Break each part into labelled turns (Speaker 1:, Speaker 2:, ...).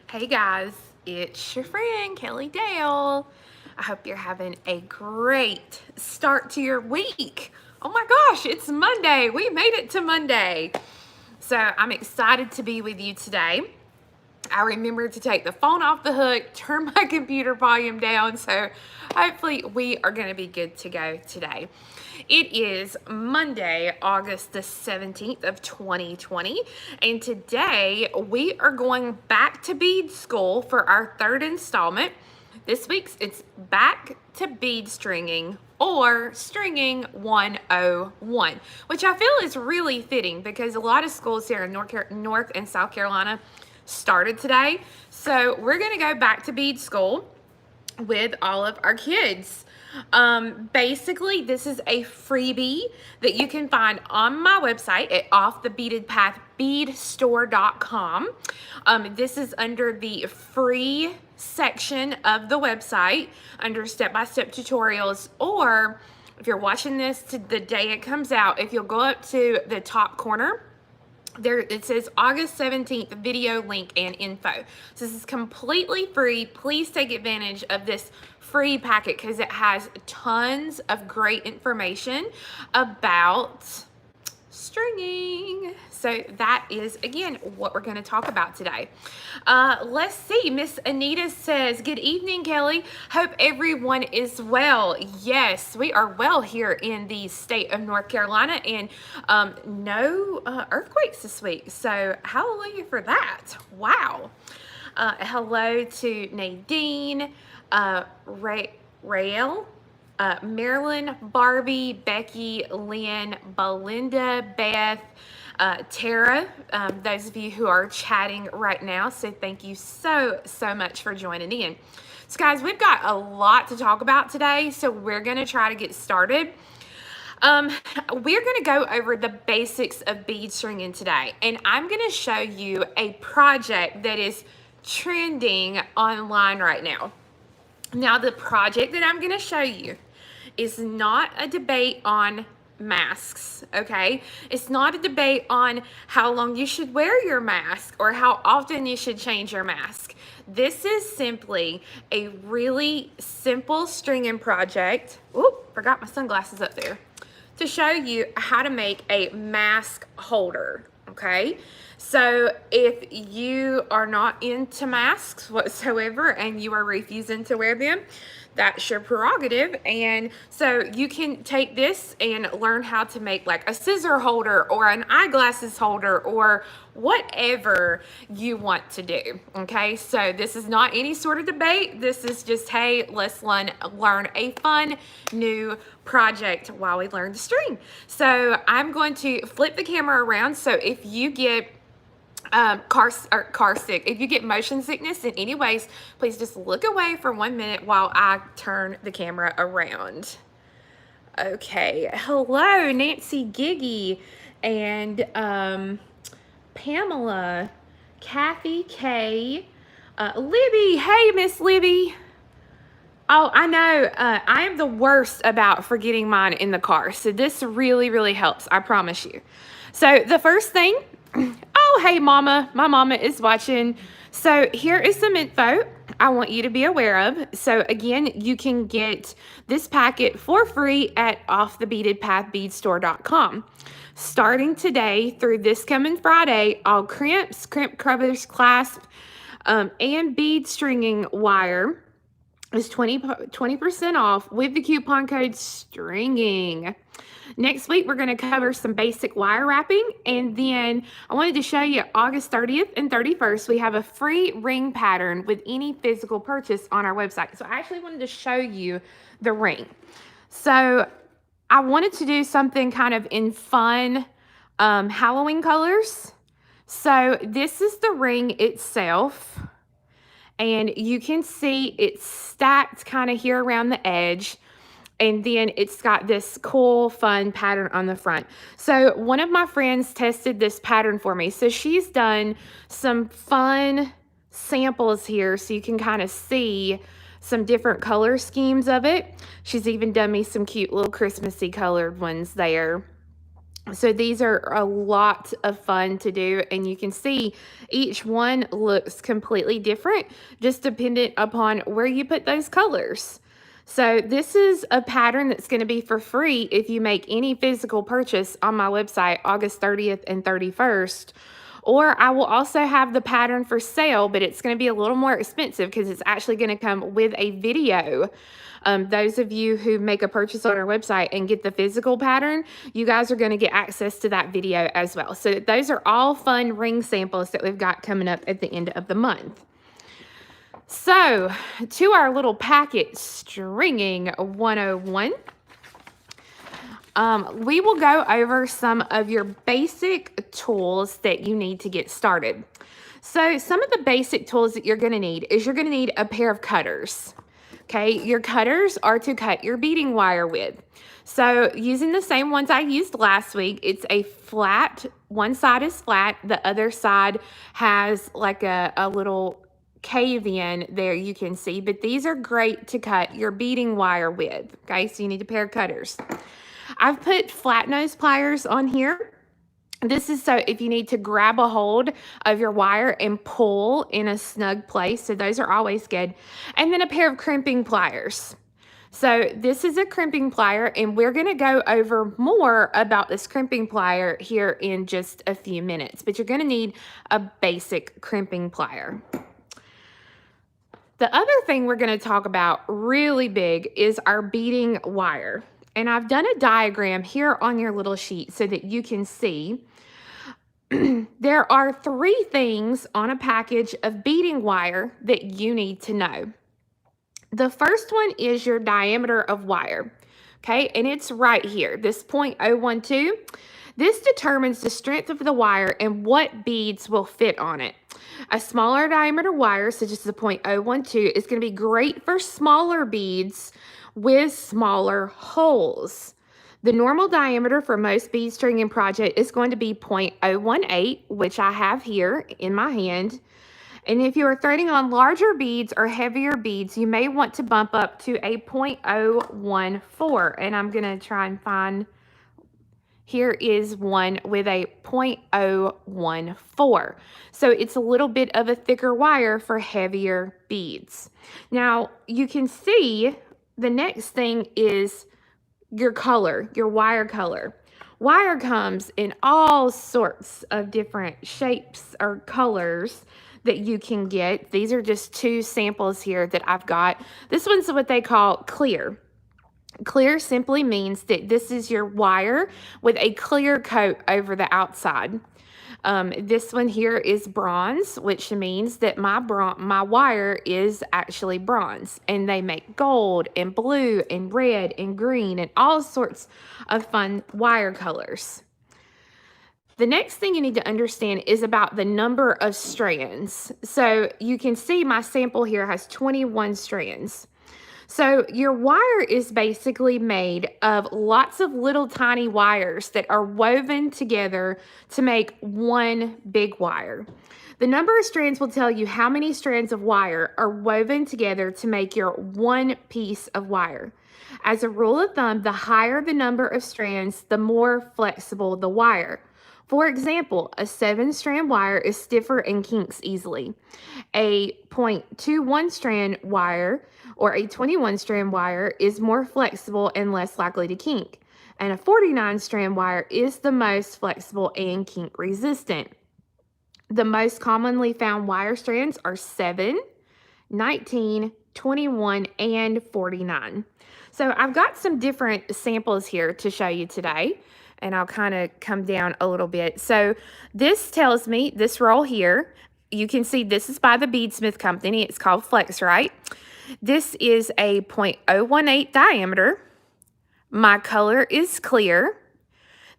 Speaker 1: Hey guys, it's your friend Kelly Dale. I hope you're having a great start to your week. Oh my gosh, it's Monday. We made it to Monday. So I'm excited to be with you today. I remembered to take the phone off the hook, turn my computer volume down, so hopefully we are going to be good to go today. It is Monday, August the 17th of 2020, and today we are going back to bead school for our third installment. This week's it's back to bead stringing or stringing 101, which I feel is really fitting because a lot of schools here in North and South Carolina started today. So we're going to go back to bead school with all of our kids. Basically, this is a freebie that you can find on my website at offthebeadedpathbeadstore.com. This is under the free section of the website under step-by-step tutorials, or if you're watching this to the day it comes out, if you'll go up to the top corner, there it says August 17th video link and info. So this is completely free. Please take advantage of this free packet because it has tons of great information about stringing. So that is, again, what we're going to talk about today. Let's see. Miss Anita says, good evening, Kelly. Hope everyone is well. Yes, we are well here in the state of North Carolina, and no earthquakes this week. So hallelujah for that. Wow. Hello to Nadine, Rael, Marilyn, Barbie, Becky, Lynn, Belinda, Beth, Tara, those of you who are chatting right now. So thank you so much for joining in. So guys, we've got a lot to talk about today, so we're going to try to get started. We're going to go over the basics of bead stringing today, and I'm going to show you a project that is trending online right now. Now, the project that I'm going to show you is not a debate on masks, okay? It's not a debate on how long you should wear your mask or how often you should change your mask. This is simply a really simple stringing project. Oop, forgot my sunglasses up there. To show you how to make a mask holder, okay? So if you are not into masks whatsoever and you are refusing to wear them, that's your prerogative. And so you can take this and learn how to make like a scissor holder or an eyeglasses holder or whatever you want to do. Okay, so this is not any sort of debate. This is just, hey, let's learn a fun new project while we learn to string. So I'm going to flip the camera around. So if you get car sick, if you get motion sickness in any ways, please just look away for 1 minute while I turn the camera around. Okay, hello Nancy Giggy and Pamela, Kathy K, Libby. Hey Miss Libby. Oh, I know. I am the worst about forgetting mine in the car, so this really helps, I promise you. So the first thing, oh, hey, Mama. My mama is watching. So here is some info I want you to be aware of. So again, you can get this packet for free at offthebeadedpathbeadstore.com. Starting today through this coming Friday, all crimps, crimp covers, clasp, and bead stringing wire is 20% off with the coupon code STRINGING. Next week, we're going to cover some basic wire wrapping, and then I wanted to show you August 30th and 31st, we have a free ring pattern with any physical purchase on our website. So I actually wanted to show you the ring. So I wanted to do something kind of in fun Halloween colors. So this is the ring itself. And you can see it's stacked kind of here around the edge. And then it's got this cool, fun pattern on the front. So one of my friends tested this pattern for me. So she's done some fun samples here so you can kind of see some different color schemes of it. She's even done me some cute little Christmassy colored ones there. So these are a lot of fun to do, and you can see each one looks completely different, just dependent upon where you put those colors. So this is a pattern that's going to be for free if you make any physical purchase on my website August 30th and 31st. Or I will also have the pattern for sale, but it's going to be a little more expensive because it's actually going to come with a video. Those of you who make a purchase on our website and get the physical pattern, you guys are going to get access to that video as well. So those are all fun ring samples that we've got coming up at the end of the month. So to our little packet stringing 101. We will go over some of your basic tools that you need to get started. So some of the basic tools that you're going to need is you're going to need a pair of cutters. Okay, your cutters are to cut your beading wire with. So using the same ones I used last week, it's a flat, one side is flat, the other side has like a little cave in there you can see, but these are great to cut your beading wire with. Okay, so you need a pair of cutters. I've put flat nose pliers on here. This is so if you need to grab a hold of your wire and pull in a snug place. So those are always good. And then a pair of crimping pliers. So this is a crimping plier, and we're going to go over more about this crimping plier here in just a few minutes. But you're going to need a basic crimping plier. The other thing we're going to talk about really big is our beading wire. And I've done a diagram here on your little sheet so that you can see there are 3 things on a package of beading wire that you need to know. The first one is your diameter of wire, okay? And it's right here, this 0.012. This determines the strength of the wire and what beads will fit on it. A smaller diameter wire, such as the 0.012, is going to be great for smaller beads with smaller holes. The normal diameter for most bead stringing project is going to be 0.018, which I have here in my hand. And if you are threading on larger beads or heavier beads, you may want to bump up to a 0.014. And I'm going to try and find, here is one with a 0.014. So it's a little bit of a thicker wire for heavier beads. Now you can see the next thing is your color, your wire color. Wire comes in all sorts of different shapes or colors that you can get. These are just 2 samples here that I've got. This one's what they call clear. Clear simply means that this is your wire with a clear coat over the outside. This one here is bronze, which means that my wire is actually bronze, and they make gold and blue and red and green and all sorts of fun wire colors. The next thing you need to understand is about the number of strands. So you can see my sample here has 21 strands. So your wire is basically made of lots of little tiny wires that are woven together to make one big wire. The number of strands will tell you how many strands of wire are woven together to make your one piece of wire. As a rule of thumb, the higher the number of strands, the more flexible the wire. For example, a 7-strand wire is stiffer and kinks easily. A 0.21 strand wire or a 21-strand wire is more flexible and less likely to kink. And a 49-strand wire is the most flexible and kink resistant. The most commonly found wire strands are 7, 19, 21, and 49. So I've got some different samples here to show you today. And I'll kind of come down a little bit. So this tells me, this roll here, you can see this is by the Beadsmith Company. It's called Flexrite. This is a 0.018 diameter. My color is clear.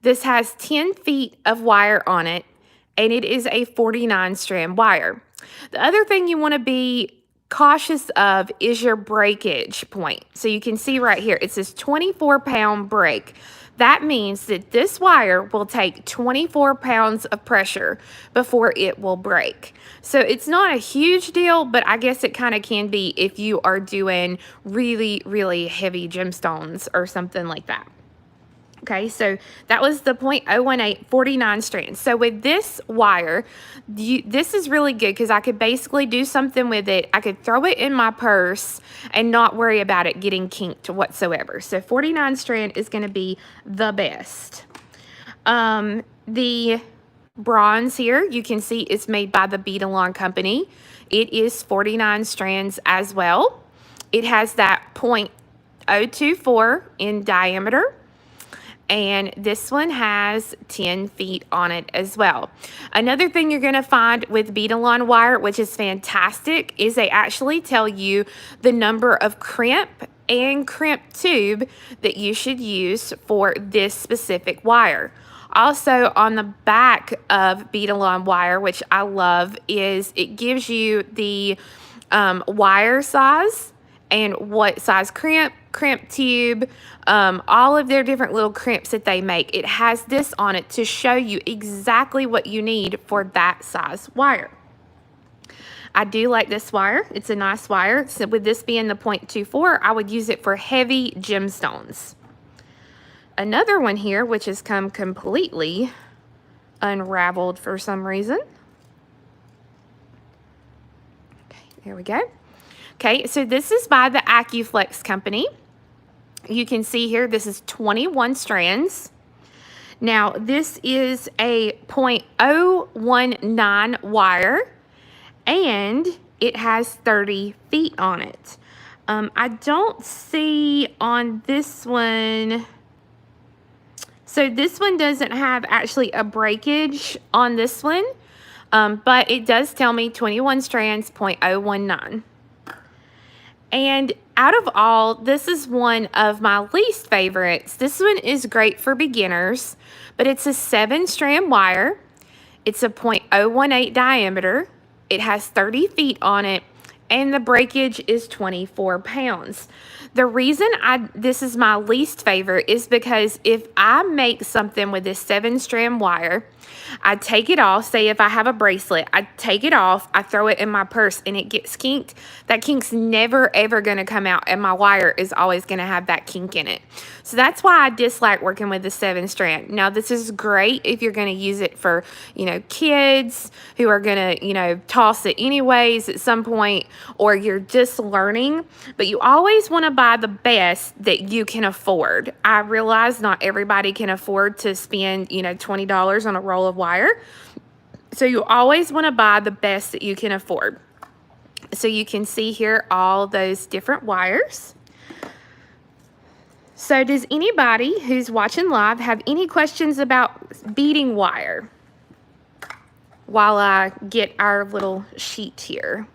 Speaker 1: This has 10 feet of wire on it, and it is a 49-strand wire. The other thing you want to be cautious of is your breakage point. So you can see right here, it says 24-pound break. That means that this wire will take 24 pounds of pressure before it will break. So it's not a huge deal, but I guess it kind of can be if you are doing really, really heavy gemstones or something like that. Okay, so that was the 0.018, 49 strands. So with this wire, this is really good because I could basically do something with it. I could throw it in my purse and not worry about it getting kinked whatsoever. So 49 strand is going to be the best. The bronze here, you can see it's made by the Bead company. It is 49 strands as well. It has that 0.024 in diameter. And this one has 10 feet on it as well. Another thing you're going to find with bead-along wire, which is fantastic, is they actually tell you the number of crimp and crimp tube that you should use for this specific wire. Also, on the back of bead-along wire, which I love, is it gives you the wire size and what size crimp tube, all of their different little crimps that they make. It has this on it to show you exactly what you need for that size wire. I do like this wire. It's a nice wire. So with this being the 0.24, I would use it for heavy gemstones. Another one here, which has come completely unraveled for some reason. Okay, there we go. Okay, so this is by the AccuFlex company. You can see here, this is 21 strands. Now, this is a 0.019 wire, and it has 30 feet on it. I don't see on this one, so this one doesn't have actually a breakage on this one, but it does tell me 21 strands, 0.019. And out of all, this is one of my least favorites. This one is great for beginners, but it's a 7-strand wire. It's a 0.018 diameter. It has 30 feet on it, and the breakage is 24 pounds. The reason this is my least favorite is because if I make something with this 7-strand wire, I take it off. Say if I have a bracelet, I take it off, I throw it in my purse, and it gets kinked. That kink's never ever going to come out, and my wire is always going to have that kink in it. So that's why I dislike working with the 7-strand. Now, this is great if you're going to use it for, kids who are going to, toss it anyways at some point, or you're just learning. But you always want to buy the best that you can afford. I realize not everybody can afford to spend, $20 on a roll of wire. So you always want to buy the best that you can afford. So you can see here all those different wires. So does anybody who's watching live have any questions about beading wire while I get our little sheet here?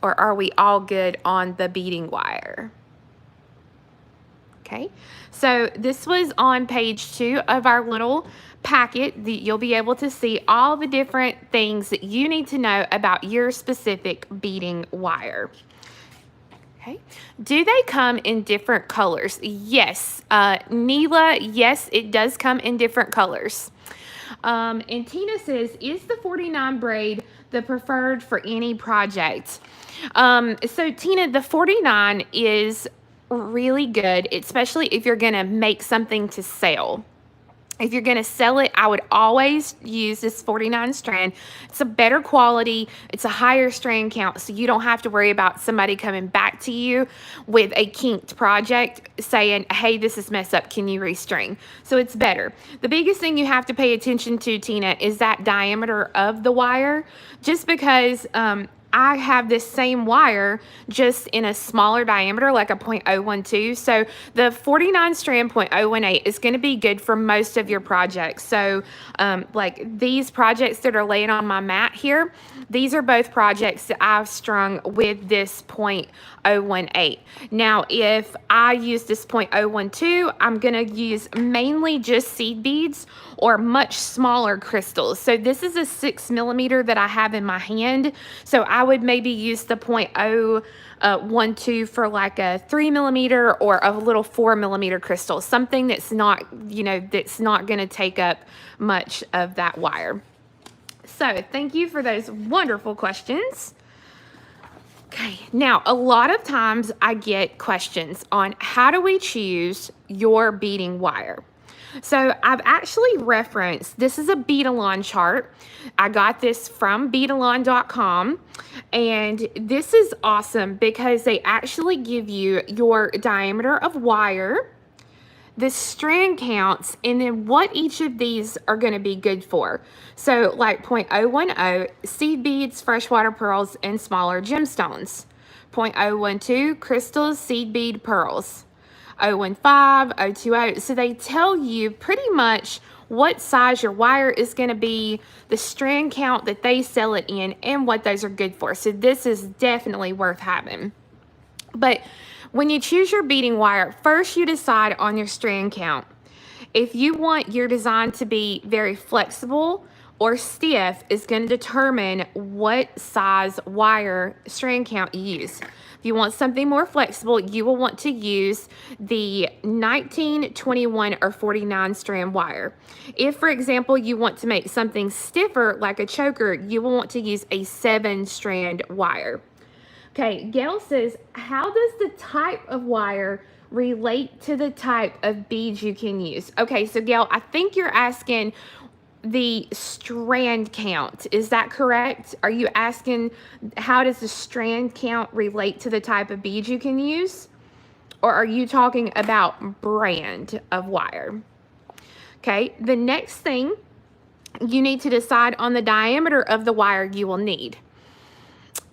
Speaker 1: Or are we all good on the beading wire? Okay, so this was on page 2 of our little packet. You'll be able to see all the different things that you need to know about your specific beading wire. Okay, do they come in different colors? Yes, Neela, yes, it does come in different colors. And Tina says, is the 49 braid the preferred for any project? So Tina, the 49 is really good, especially if you're going to make something to sell. If you're going to sell it, I would always use this 49 strand. It's a better quality. It's a higher strand count, so you don't have to worry about somebody coming back to you with a kinked project saying, hey, this is messed up. Can you restring? So it's better. The biggest thing you have to pay attention to, Tina, is that diameter of the wire. Just because I have this same wire just in a smaller diameter, like a 0.012. So the 49 strand 0.018 is going to be good for most of your projects. So like these projects that are laying on my mat here, these are both projects that I've strung with this 0.018. Now, if I use this 0.012, I'm going to use mainly just seed beads or much smaller crystals. So this is a 6 millimeter that I have in my hand. So I would maybe use the 0.012 for like a 3 millimeter or a little 4 millimeter crystal, something that's not, that's not going to take up much of that wire. So thank you for those wonderful questions. Okay, now a lot of times I get questions on how do we choose your beading wire. So I've actually referenced, this is a Beadalon chart. I got this from beadalon.com, and this is awesome because they actually give you your diameter of wire, the strand counts, and then what each of these are going to be good for. So like 0.010, seed beads, freshwater pearls, and smaller gemstones. 0.012, crystals, seed bead, pearls. 015, 020. So they tell you pretty much what size your wire is going to be, the strand count that they sell it in, and what those are good for. So this is definitely worth having. But when you choose your beading wire, first you decide on your strand count. If you want your design to be very flexible or stiff, is going to determine what size wire strand count you use. If you want something more flexible, you will want to use the 19, 21, or 49 strand wire. If, for example, you want to make something stiffer like a choker, you will want to use a 7 strand wire. Okay, Gail says, how does the type of wire relate to the type of beads you can use? Okay, so Gail, I think you're asking the strand count. Is that correct? Are you asking how does the strand count relate to the type of beads you can use? Or are you talking about brand of wire? Okay, the next thing, you need to decide on the diameter of the wire you will need.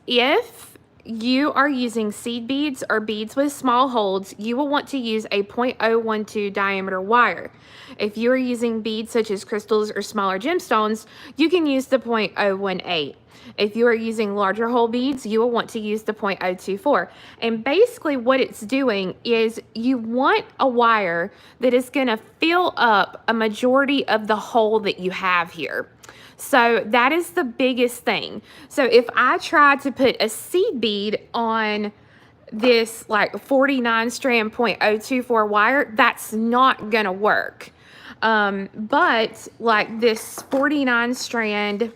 Speaker 1: If you are using seed beads or beads with small holes, you will want to use a 0.012 diameter wire. If you are using beads such as crystals or smaller gemstones, you can use the 0.018. If you are using larger hole beads, you will want to use the 0.024. And basically what it's doing is you want a wire that is going to fill up a majority of the hole that you have here. So that is the biggest thing. So if I try to put a seed bead on this like 49 strand 0.024 wire, that's not gonna work. But like this 49 strand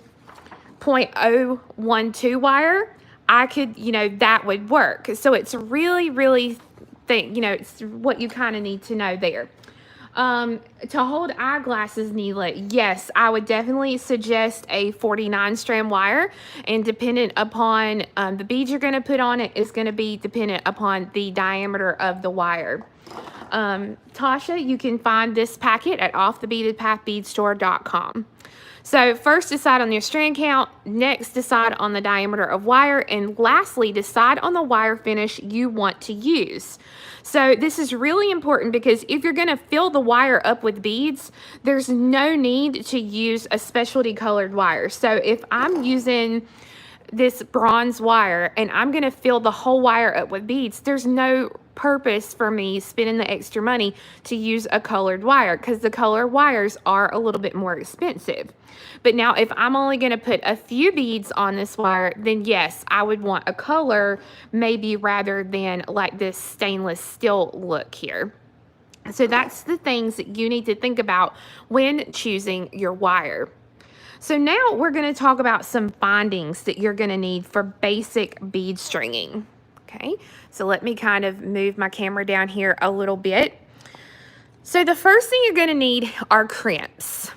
Speaker 1: 0.012 wire, I could, that would work. So it's really it's what you kind of need to know there. To hold eyeglasses needlet, yes, I would definitely suggest a 49 strand wire, and dependent upon the beads you're going to put on it is going to be dependent upon the diameter of the wire. Tasha, you can find this packet at offthebeadedpathbeadstore.com. So first decide on your strand count, next decide on the diameter of wire, and lastly decide on the wire finish you want to use. So this is really important because if you're going to fill the wire up with beads, there's no need to use a specialty colored wire. So if I'm using this bronze wire and I'm going to fill the whole wire up with beads, there's no purpose for me spending the extra money to use a colored wire because the colored wires are a little bit more expensive. But now if I'm only going to put a few beads on this wire, then yes, I would want a color maybe rather than like this stainless steel look here. So that's the things that you need to think about when choosing your wire. So now we're going to talk about some findings that you're going to need for basic bead stringing. Okay, so let me kind of move my camera down here a little bit. So the first thing you're going to need are crimps.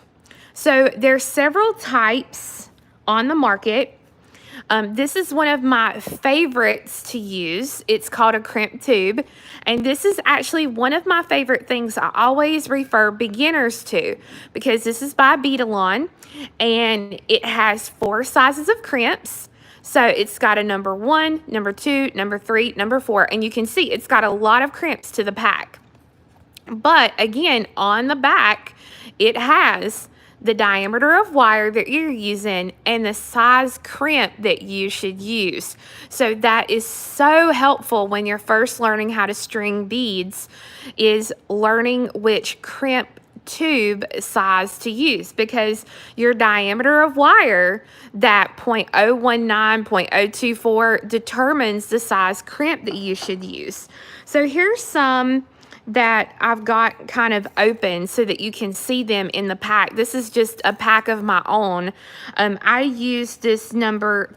Speaker 1: So there's several types on the market. This is one of my favorites to use. It's called a crimp tube. And this is actually one of my favorite things I always refer beginners to because this is by Beadalon and it has 4 sizes of crimps. So it's got a number 1, number 2, number 3, number 4, and you can see it's got a lot of crimps to the pack. But again, on the back, it has the diameter of wire that you're using and the size crimp that you should use. So that is so helpful when you're first learning how to string beads, is learning which crimp tube size to use, because your diameter of wire, that 0.019, 0.024, determines the size crimp that you should use. So here's some that I've got kind of open so that you can see them in the pack. This is just a pack of my own. I use this number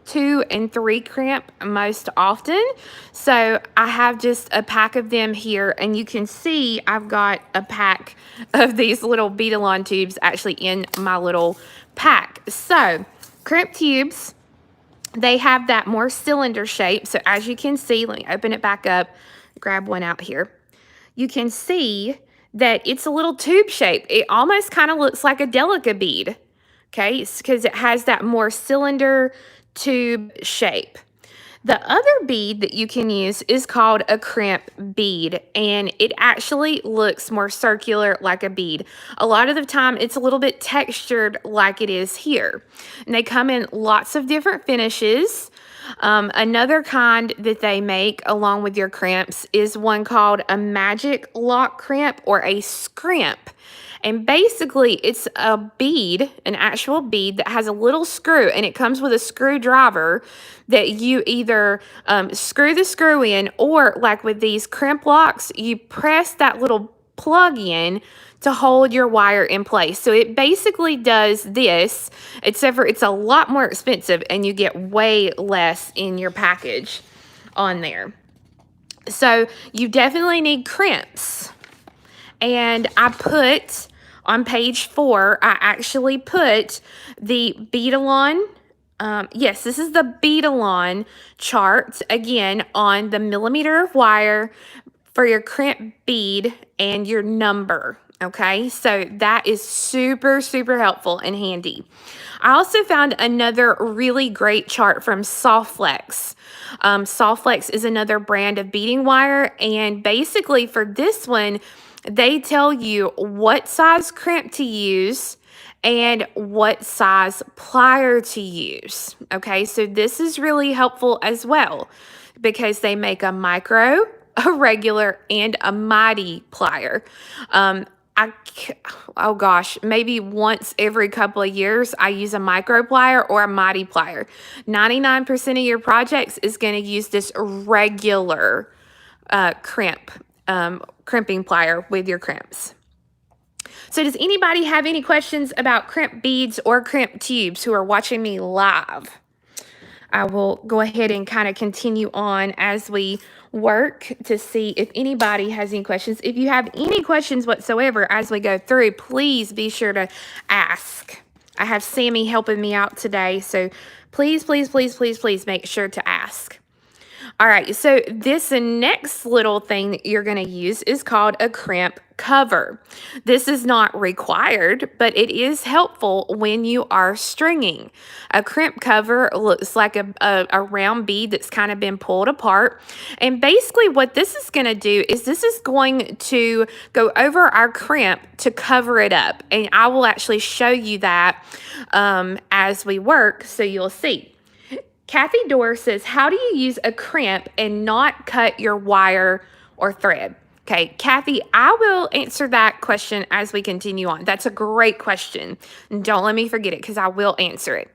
Speaker 1: 2 and 3 crimp most often. So I have just a pack of them here, and you can see I've got a pack of these little bead-along tubes actually in my little pack. So crimp tubes, they have that more cylinder shape. So as you can see, let me open it back up, grab one out here. You can see that it's a little tube shape. It almost kind of looks like a delica bead, okay? It's because it has that more cylinder tube shape. The other bead that you can use is called a crimp bead, and it actually looks more circular like a bead. A lot of the time, it's a little bit textured like it is here. And they come in lots of different finishes. Another kind that they make along with your crimps is one called a magic lock crimp or a scrimp. And basically, it's a bead, an actual bead that has a little screw, and it comes with a screwdriver that you either screw the screw in, or like with these crimp locks, you press that little plug in to hold your wire in place. So it basically does this, except for it's a lot more expensive and you get way less in your package on there. So you definitely need crimps. And I put on page 4, I actually put the bead-along. Yes, this is the bead-along chart again on the millimeter of wire for your crimp bead and your number. Okay, so that is super, super helpful and handy. I also found another really great chart from Softflex. Softflex is another brand of beading wire, and basically for this one, they tell you what size crimp to use and what size plier to use. Okay, so this is really helpful as well because they make a micro, a regular, and a mighty plier. Oh gosh, maybe once every couple of years, I use a micro plier or a mighty plier. 99% of your projects is going to use this regular crimping plier with your crimps. So does anybody have any questions about crimp beads or crimp tubes who are watching me live? I will go ahead and kind of continue on as we work to see if anybody has any questions. If you have any questions whatsoever as we go through, please be sure to ask. I have Sammy helping me out today, so please, please, please, please, please make sure to ask. All right, so this next little thing that you're going to use is called a crimp cover. This is not required, but it is helpful when you are stringing. A crimp cover looks like a round bead that's kind of been pulled apart. And basically what this is going to do is this is going to go over our crimp to cover it up. And I will actually show you that as we work, so you'll see. Kathy Dorr says, how do you use a crimp and not cut your wire or thread? Okay, Kathy, I will answer that question as we continue on. That's a great question. And don't let me forget it because I will answer it.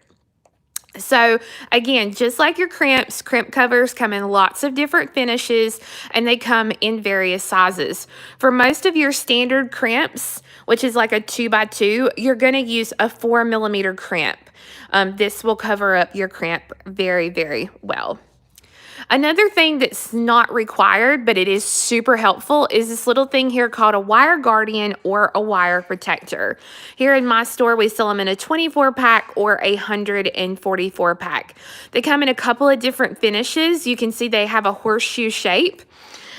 Speaker 1: So again, just like your crimps, crimp covers come in lots of different finishes and they come in various sizes. For most of your standard crimps, which is like a 2x2, you're going to use a 4mm crimp. This will cover up your crimp very, very well. Another thing that's not required, but it is super helpful, is this little thing here called a wire guardian or a wire protector. Here in my store, we sell them in a 24-pack or a 144-pack. They come in a couple of different finishes. You can see they have a horseshoe shape,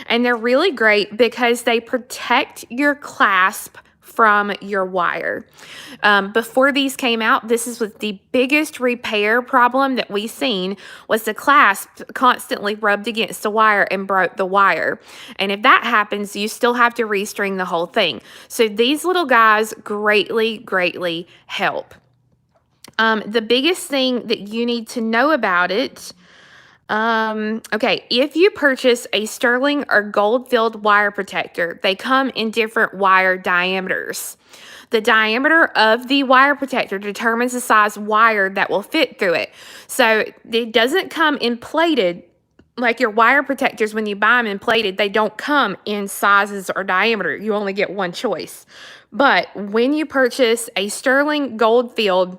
Speaker 1: and they're really great because they protect your clasp from your wire. Before these came out, this is what the biggest repair problem that we seen was the clasp constantly rubbed against the wire and broke the wire. And if that happens, you still have to restring the whole thing. So these little guys greatly, greatly help. The biggest thing that you need to know about it, okay, if you purchase a sterling or gold-filled wire protector, they come in different wire diameters. The diameter of the wire protector determines the size wire that will fit through it. So it doesn't come in plated like your wire protectors, when you buy them in plated, they don't come in sizes or diameter. You only get one choice. But when you purchase a sterling gold field,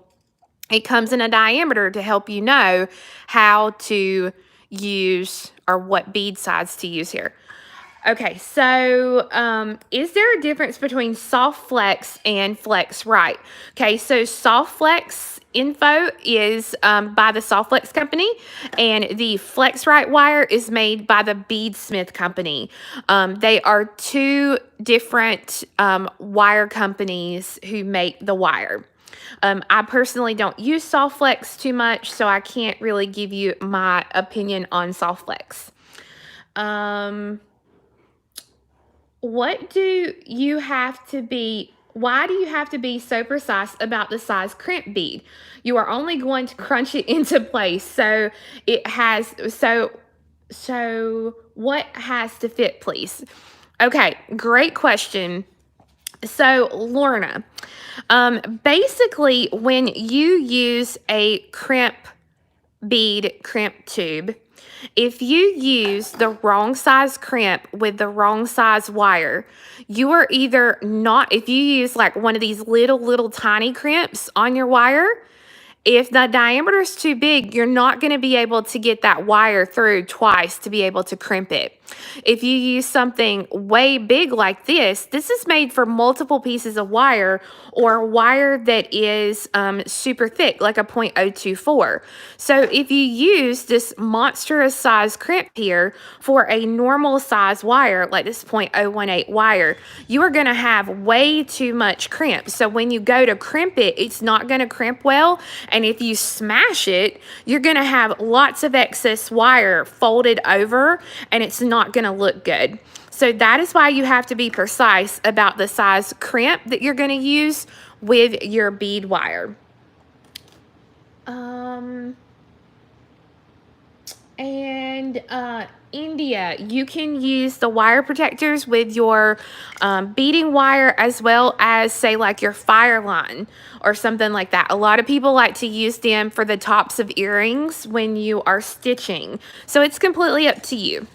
Speaker 1: it comes in a diameter to help you know how to use or what bead size to use here. Okay, so is there a difference between soft flex and flex right? Okay, so soft flex info is by the Soft Flex company, and the flex right wire is made by the Beadsmith company. They are two different wire companies who make the wire. I personally don't use soft flex too much, so I can't really give you my opinion on soft flex. What do you have to be, why do you have to be so precise about the size crimp bead? You are only going to crunch it into place. So it has, so what has to fit, please? Okay, great question. So Lorna, basically when you use a crimp bead crimp tube, if you use the wrong size crimp with the wrong size wire, you are either not, if you use like one of these little tiny crimps on your wire, if the diameter is too big, you're not going to be able to get that wire through twice to be able to crimp it. If you use something way big like this is made for multiple pieces of wire, or wire that is super thick, like a 0.024. So if you use this monstrous size crimp here for a normal size wire, like this 0.018 wire, you are going to have way too much crimp. So when you go to crimp it, it's not going to crimp well. And if you smash it, you're going to have lots of excess wire folded over, and it's not going to look good. So that is why you have to be precise about the size crimp that you're going to use with your bead wire. India, you can use the wire protectors with your beading wire, as well as say like your fire line or something like that. A lot of people like to use them for the tops of earrings when you are stitching. So it's completely up to you.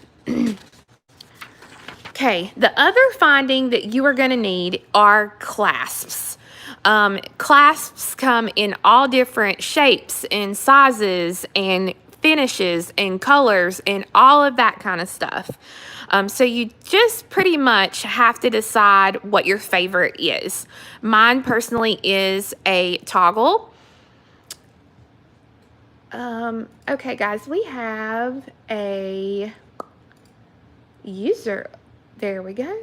Speaker 1: Okay, the other finding that you are going to need are clasps. Clasps come in all different shapes and sizes and finishes and colors and all of that kind of stuff. So you just pretty much have to decide what your favorite is. Mine personally is a toggle. Okay, guys, we have a user. There we go.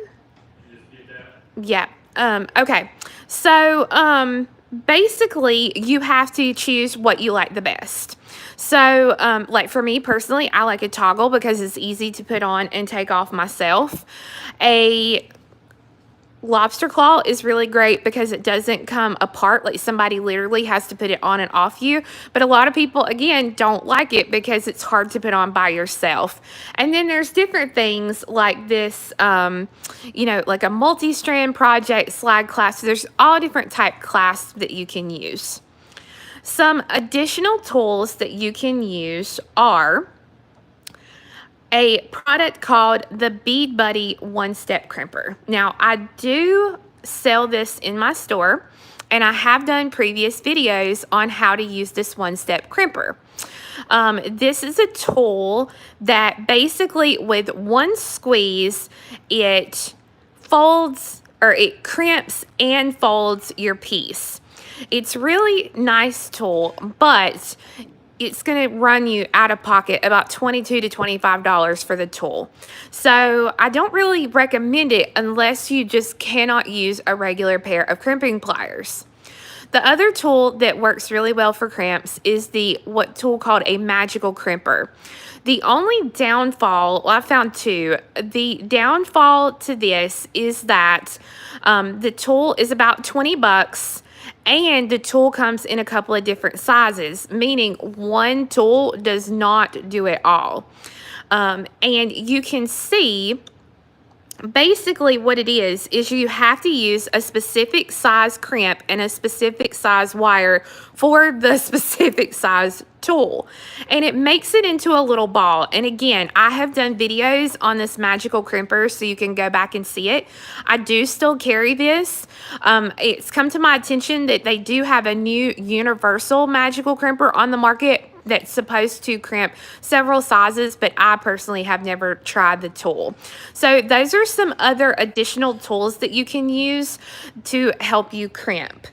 Speaker 1: Yeah. Okay. So basically, you have to choose what you like the best. So like for me personally, I like a toggle because it's easy to put on and take off myself. A lobster claw is really great because it doesn't come apart, like somebody literally has to put it on and off you. But a lot of people, again, don't like it because it's hard to put on by yourself. And then there's different things like this, you know, like a multi-strand project slide clasp. There's all different type clasps that you can use. Some additional tools that you can use are a product called the Bead Buddy One-Step Crimper. Now, I do sell this in my store, and I have done previous videos on how to use this one-step crimper. This is a tool that basically with one squeeze, it folds, or it crimps and folds your piece. It's really nice tool, but it's going to run you out of pocket about $22 to $25 for the tool. So I don't really recommend it unless you just cannot use a regular pair of crimping pliers. The other tool that works really well for crimps is the tool called a magical crimper. The only downfall, well, I found two. The downfall to this is that the tool is about 20 bucks. And the tool comes in a couple of different sizes, meaning one tool does not do it all. And you can see basically what it is you have to use a specific size crimp and a specific size wire for the specific size tool, and it makes it into a little ball. And again, I have done videos on this magical crimper, so you can go back and see it. I do still carry this. It's come to my attention that they do have a new universal magical crimper on the market that's supposed to crimp several sizes, but I personally have never tried the tool. So those are some other additional tools that you can use to help you crimp.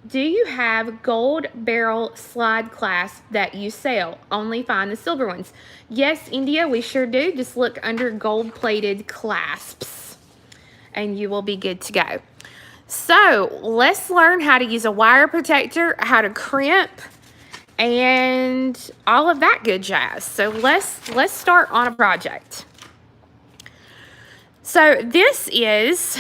Speaker 1: Do you have gold barrel slide clasp that you sell? Only find the silver ones. Yes, India, we sure do. Just look under gold plated clasps and you will be good to go. So let's learn how to use a wire protector, how to crimp, and all of that good jazz. So let's start on a project. So this is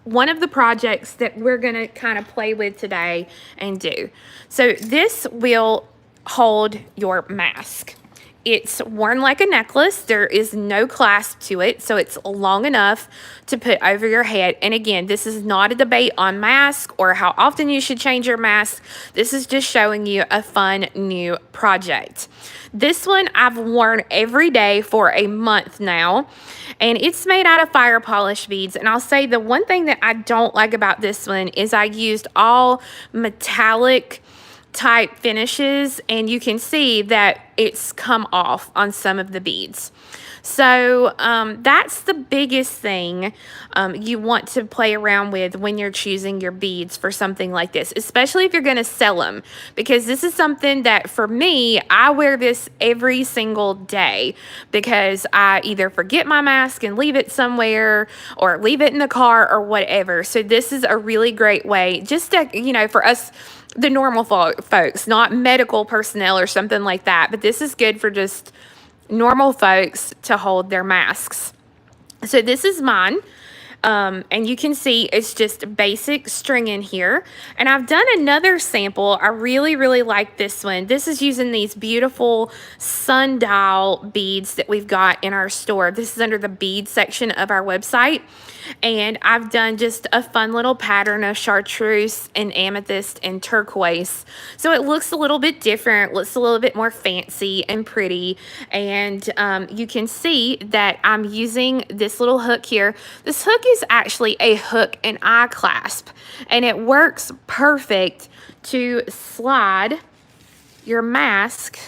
Speaker 1: one of the projects that we're gonna kind of play with today and do. So this will hold your mask. It's worn like a necklace. There is no clasp to it, so it's long enough to put over your head. And again, this is not a debate on mask or how often you should change your mask. This is just showing you a fun new project. This one I've worn every day for a month now, and it's made out of fire polish beads. And I'll say the one thing that I don't like about this one is I used all metallic type finishes, and you can see that it's come off on some of the beads. So that's the biggest thing you want to play around with when you're choosing your beads for something like this, especially if you're going to sell them, because this is something that for me, I wear this every single day because I either forget my mask and leave it somewhere or leave it in the car or whatever. So this is a really great way just to, you know, for us, the normal folks, not medical personnel or something like that, but this is good for just normal folks to hold their masks. So this is mine. And you can see it's just basic string in here. And I've done another sample. I really, really like this one. This is using these beautiful sundial beads that we've got in our store. This is under the bead section of our website. And I've done just a fun little pattern of chartreuse and amethyst and turquoise. So it looks a little bit different, looks a little bit more fancy and pretty. And you can see that I'm using this little hook here. This hook is actually a hook and eye clasp, and it works perfect to slide your mask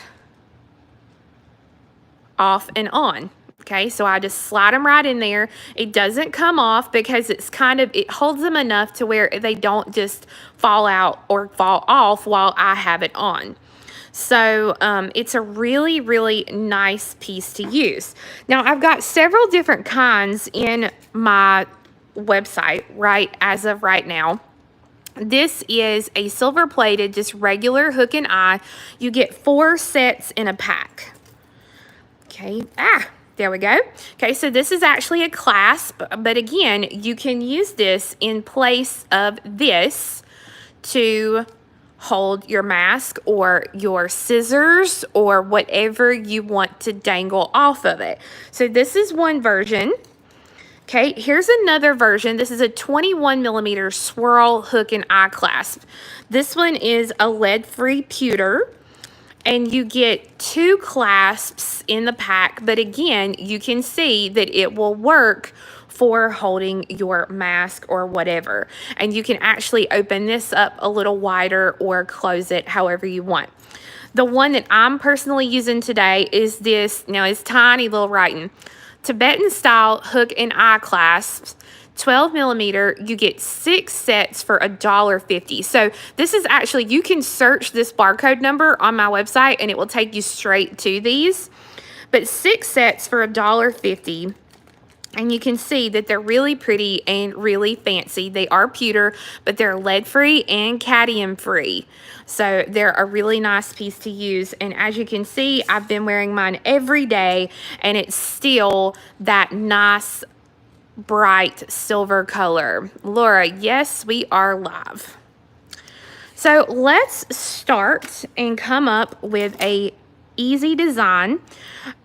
Speaker 1: off and on. Okay, so I just slide them right in there. It doesn't come off because it's it holds them enough to where they don't just fall out or fall off while I have it on. So it's a really, really nice piece to use. Now, I've got several different kinds in my website as of right now. This is a silver plated, just regular hook and eye. You get 4 sets in a pack. Okay, there we go. Okay, so this is actually a clasp, but again, you can use this in place of this to hold your mask or your scissors or whatever you want to dangle off of it. So this is one version. Okay, here's another version. This is a 21 millimeter swirl hook and eye clasp. This one is a lead-free pewter, and you get 2 clasps in the pack, but again, you can see that it will work for holding your mask or whatever. And you can actually open this up a little wider or close it however you want. The one that I'm personally using today is this, now it's tiny little writing, Tibetan style hook and eye clasps, 12 millimeter. You get 6 sets for $1.50. So this is actually, you can search this barcode number on my website and it will take you straight to these. But 6 sets for $1.50. And you can see that they're really pretty and really fancy. They are pewter, but they're lead-free and cadmium-free. So they're a really nice piece to use. And as you can see, I've been wearing mine every day, and it's still that nice, bright silver color. Laura, yes, we are live. So let's start and come up with a easy design.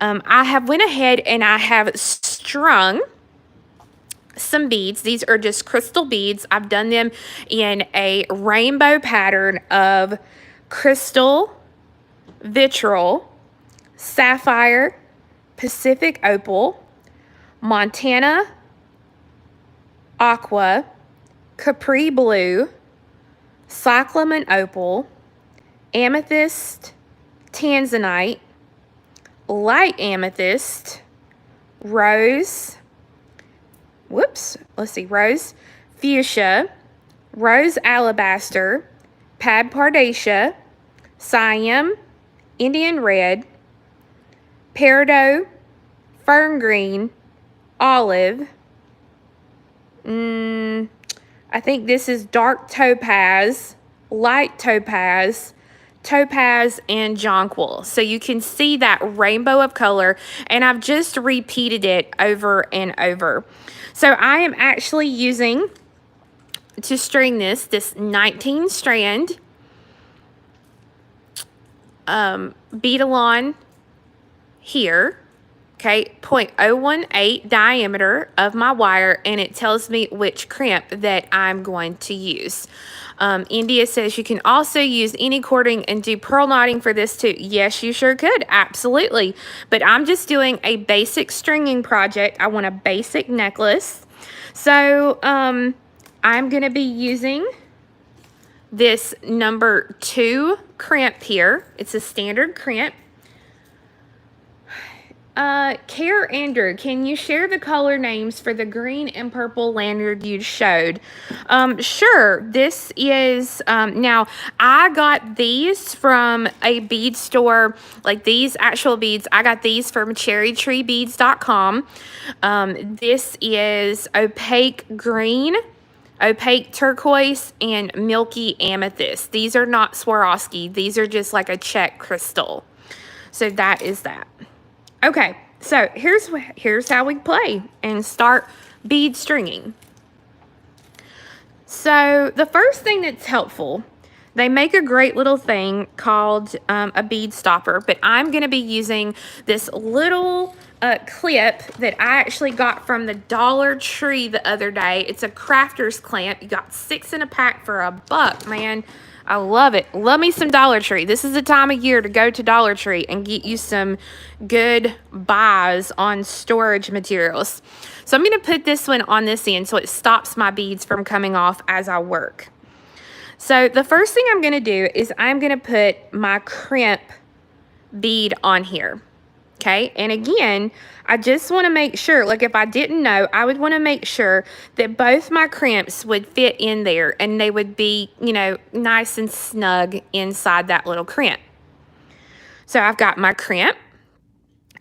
Speaker 1: I have went ahead and I have strung some beads. These are just crystal beads. I've done them in a rainbow pattern of crystal, vitriol, sapphire, Pacific opal, Montana aqua, capri blue, cyclamen opal, amethyst, tanzanite, light amethyst, rose, rose fuchsia, rose alabaster, pad pardacia, siam, Indian red, peridot, fern green, olive, I think this is dark topaz, light topaz, topaz, and jonquil. So you can see that rainbow of color, and I've just repeated it over and over. So I am actually using, to string this 19 strand bead-along here, okay, 0.018 diameter of my wire, and it tells me which crimp that I'm going to use. India says you can also use any cording and do pearl knotting for this too. Yes, you sure could, absolutely. But I'm just doing a basic stringing project. I want a basic necklace. So I'm going to be using this number 2 crimp here. It's a standard crimp. Care Andrew, can you share the color names for the green and purple lanyard you showed? Sure. This is, now I got these from a bead store, like these actual beads. I got these from cherrytreebeads.com. This is opaque green, opaque turquoise, and milky amethyst. These are not Swarovski. These are just like a check crystal. So that is that. Okay, so here's how we play and start bead stringing. So the first thing that's helpful, they make a great little thing called a bead stopper, but I'm going to be using this little clip that I actually got from the Dollar Tree the other day. It's a crafter's clamp. You got 6 in a pack for $1, man. I love it. Love me some Dollar Tree. This is the time of year to go to Dollar Tree and get you some good buys on storage materials. So I'm going to put this one on this end so it stops my beads from coming off as I work. So the first thing I'm going to do is I'm going to put my crimp bead on here. Okay, and again, I just want to make sure, like if I didn't know, I would want to make sure that both my crimps would fit in there and they would be, you know, nice and snug inside that little crimp. So I've got my crimp,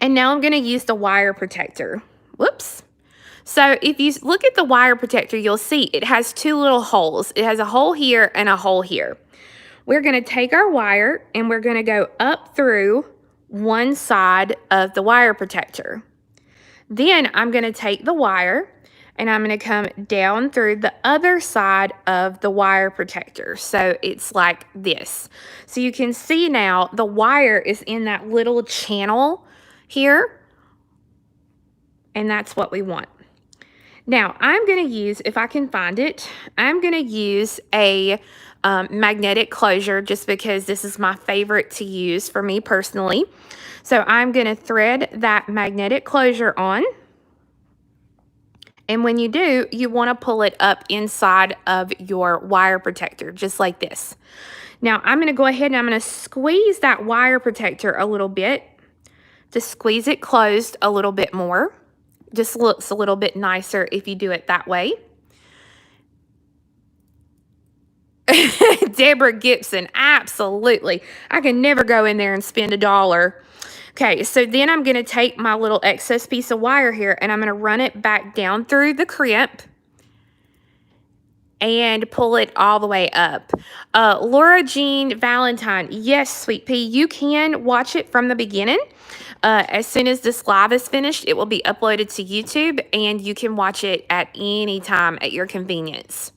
Speaker 1: and now I'm going to use the wire protector. Whoops. So if you look at the wire protector, you'll see it has 2 little holes. It has a hole here and a hole here. We're going to take our wire and we're going to go up through one side of the wire protector. Then I'm going to take the wire and I'm going to come down through the other side of the wire protector. So it's like this. So you can see now the wire is in that little channel here, and that's what we want. Now I'm going to use, if I can find it, I'm going to use a magnetic closure just because this is my favorite to use for me personally. So I'm going to thread that magnetic closure on. And when you do, you want to pull it up inside of your wire protector, just like this. Now I'm going to go ahead and I'm going to squeeze that wire protector a little bit to squeeze it closed a little bit more. Just looks a little bit nicer if you do it that way. Deborah Gibson, absolutely. I can never go in there and spend $1. Okay, so then I'm going to take my little excess piece of wire here and I'm going to run it back down through the crimp and pull it all the way up. Laura Jean Valentine, yes, Sweet Pea, you can watch it from the beginning. As soon as this live is finished, it will be uploaded to YouTube and you can watch it at any time at your convenience.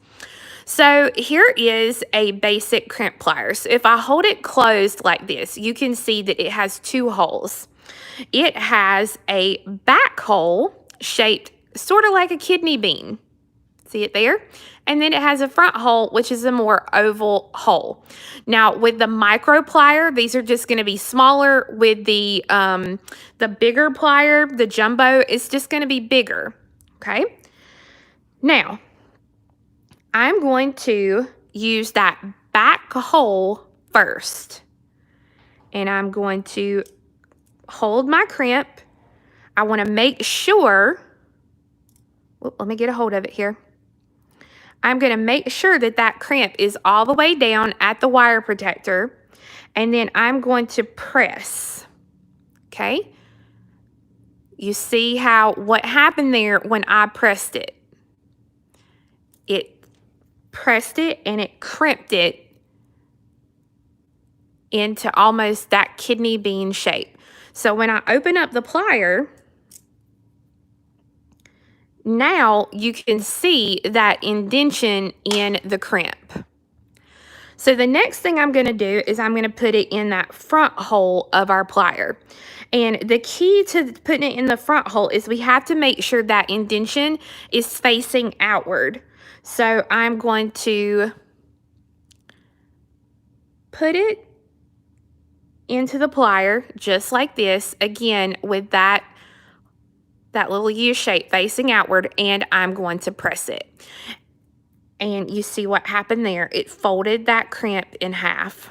Speaker 1: So here is a basic crimp plier. So if I hold it closed like this, you can see that it has 2 holes. It has a back hole shaped sort of like a kidney bean. See it there? And then it has a front hole, which is a more oval hole. Now, with the micro plier, these are just going to be smaller. With the bigger plier, the jumbo, it's just going to be bigger. Okay? Now, I'm going to use that back hole first. And I'm going to hold my crimp. I want to make sure, let me get a hold of it here. I'm going to make sure that that crimp is all the way down at the wire protector, and then I'm going to press, okay? You see how, what happened there when I pressed it? It pressed it and it crimped it into almost that kidney bean shape. So when I open up the plier, now you can see that indentation in the crimp. So the next thing I'm going to do is I'm going to put it in that front hole of our plier. And the key to putting it in the front hole is we have to make sure that indentation is facing outward. So I'm going to put it into the plier just like this, again with that little U shape facing outward, and I'm going to press it. And you see what happened there? It folded that crimp in half.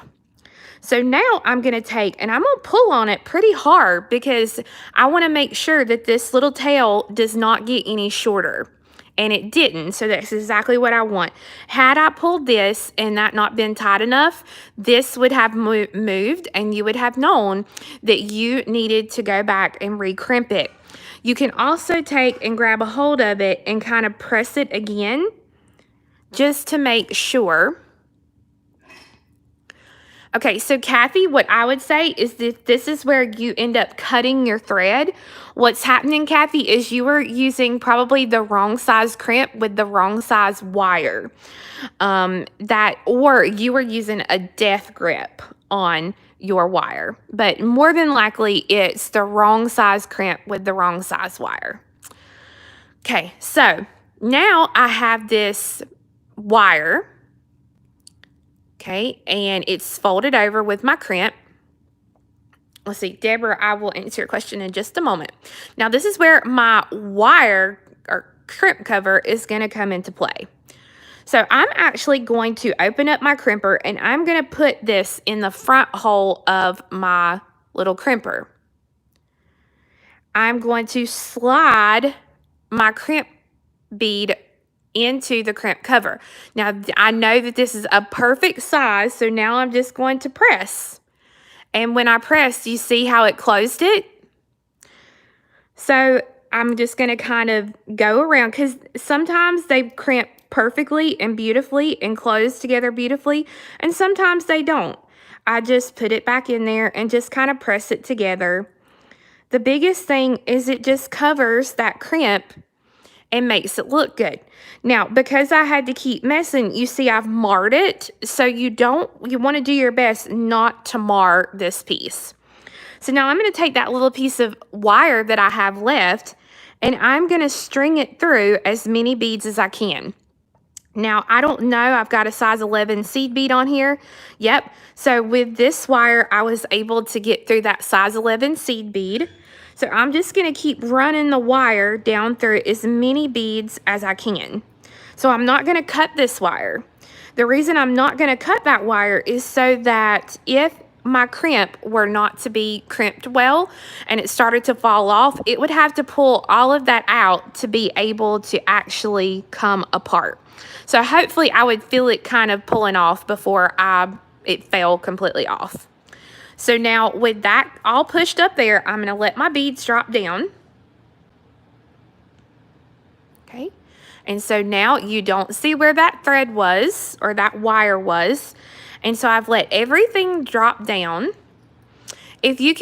Speaker 1: So now I'm going to take, and I'm going to pull on it pretty hard because I want to make sure that this little tail does not get any shorter. And it didn't, so that's exactly what I want. Had I pulled this and that not been tight enough, this would have moved, and you would have known that you needed to go back and recrimp it. You can also take and grab a hold of it and kind of press it again just to make sure. Okay, so Kathy, what I would say is that this is where you end up cutting your thread. What's happening, Kathy, is you were using probably the wrong size crimp with the wrong size wire. Or you were using a death grip on your wire. But more than likely, it's the wrong size crimp with the wrong size wire. Okay, so now I have this wire. Okay, and it's folded over with my crimp. Let's see, Deborah, I will answer your question in just a moment. Now, this is where my wire or crimp cover is going to come into play. So I'm actually going to open up my crimper, and I'm going to put this in the front hole of my little crimper. I'm going to slide my crimp bead into the crimp cover. Now, I know that this is a perfect size, so now I'm just going to press. And when I press, you see how it closed it? So I'm just going to kind of go around, because sometimes they crimp perfectly and beautifully and close together beautifully, and sometimes they don't. I just put it back in there and just kind of press it together. The biggest thing is it just covers that crimp and makes it look good. Now, because I had to keep messing, you see I've marred it, so you want to do your best not to mar this piece. So now I'm going to take that little piece of wire that I have left, and I'm going to string it through as many beads as I can. Now, I don't know, I've got a size 11 seed bead on here. Yep, so with this wire, I was able to get through that size 11 seed bead. So I'm just going to keep running the wire down through as many beads as I can. So I'm not going to cut this wire. The reason I'm not going to cut that wire is so that if my crimp were not to be crimped well and it started to fall off, it would have to pull all of that out to be able to actually come apart. So hopefully I would feel it kind of pulling off before it fell completely off. So now with that all pushed up there, I'm going to let my beads drop down. Okay. And so now you don't see where that thread was or that wire was. And so I've let everything drop down. If you